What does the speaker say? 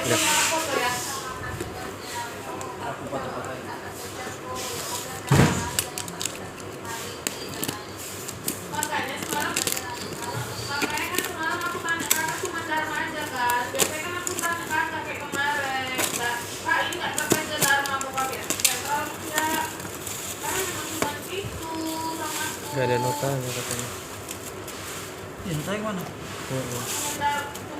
Udah. Aku foto-fotoin. Makanya semalam kan semalam aku tanya kakak cuma Dharma aja kan. Biasanya kan aku tanya kakak kayak kemarin. Kak ini nggak terbaca Dharma mau pakai sentral enggak? Karena memang cuma itu sama aku. Gak ada notanya katanya. Ini yang mana? Heeh. Dharma